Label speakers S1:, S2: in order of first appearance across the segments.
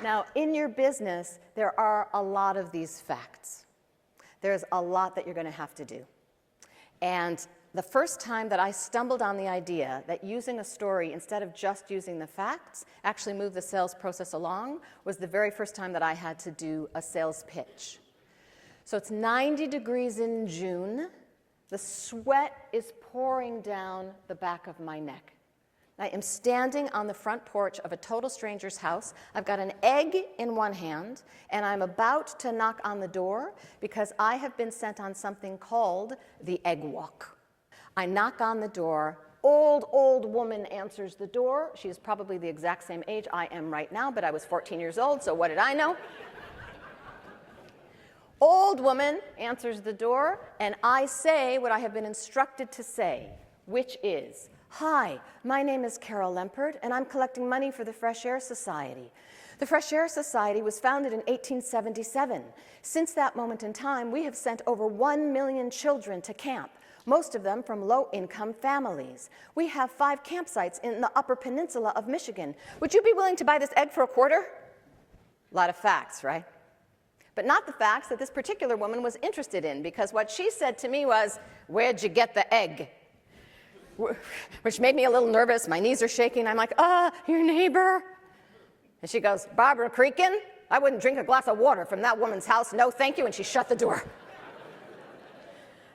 S1: Now, in your business, there are a lot of these facts. There's a lot that you're going to have to do. And the first time that I stumbled on the idea that using a story instead of just using the facts actually moved the sales process along was the very first time that I had to do a sales pitch. So it's 90 degrees in June. The sweat is pouring down the back of my neck. I am standing on the front porch of a total stranger's house. I've got an egg in one hand, and I'm about to knock on the door because I have been sent on something called the egg walk. I knock on the door. Old woman answers the door. She is probably the exact same age I am right now, but I was 14 years old, so what did I know? Old woman answers the door, and I say what I have been instructed to say, which is, "Hi, my name is Carol Lempert, and I'm collecting money for the Fresh Air Society. The Fresh Air Society was founded in 1877. Since that moment in time, we have sent over 1 million children to camp, most of them from low-income families. We have 5 campsites in the Upper Peninsula of Michigan. Would you be willing to buy this egg for $0.25?" A lot of facts, right? But not the facts that this particular woman was interested in, because what she said to me was, "Where'd you get the egg?" Which made me a little nervous. My knees are shaking. I'm like, your neighbor. And she goes, "Barbara Creakin, I wouldn't drink a glass of water from that woman's house. No, thank you." And she shut the door.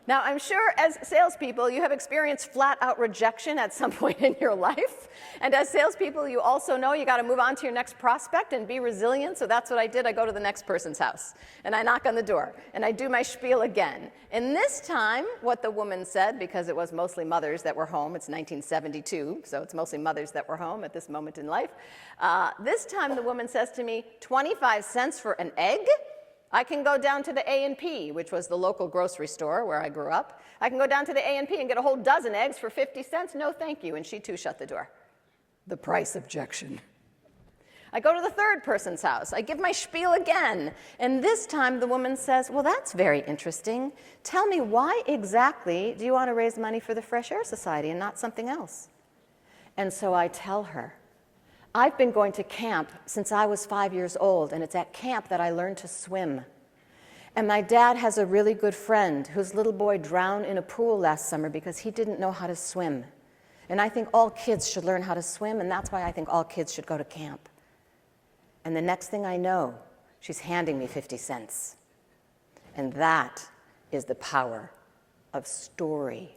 S1: Now, I'm sure as salespeople, you have experienced flat-out rejection at some point in your life. And as salespeople, you also know you got to move on to your next prospect and be resilient. So that's what I did. I go to the next person's house, and I knock on the door, and I do my spiel again. And this time, what the woman said, because it was mostly mothers that were home, it's 1972, so it's mostly mothers that were home at this moment in life. This time, the woman says to me, "25 cents for an egg? I can go down to the A&P, which was the local grocery store where I grew up. I can go down to the A&P and get a whole dozen eggs for 50 cents. No, thank you." And she too shut the door. The price objection. I go to the third person's house. I give my spiel again. And this time the woman says, "Well, that's very interesting. Tell me, why exactly do you want to raise money for the Fresh Air Society and not something else?" And so I tell her, "I've been going to camp since I was 5 years old, and it's at camp that I learned to swim. And my dad has a really good friend whose little boy drowned in a pool last summer because he didn't know how to swim. And I think all kids should learn how to swim, and that's why I think all kids should go to camp." And the next thing I know, she's handing me 50 cents. And that is the power of story.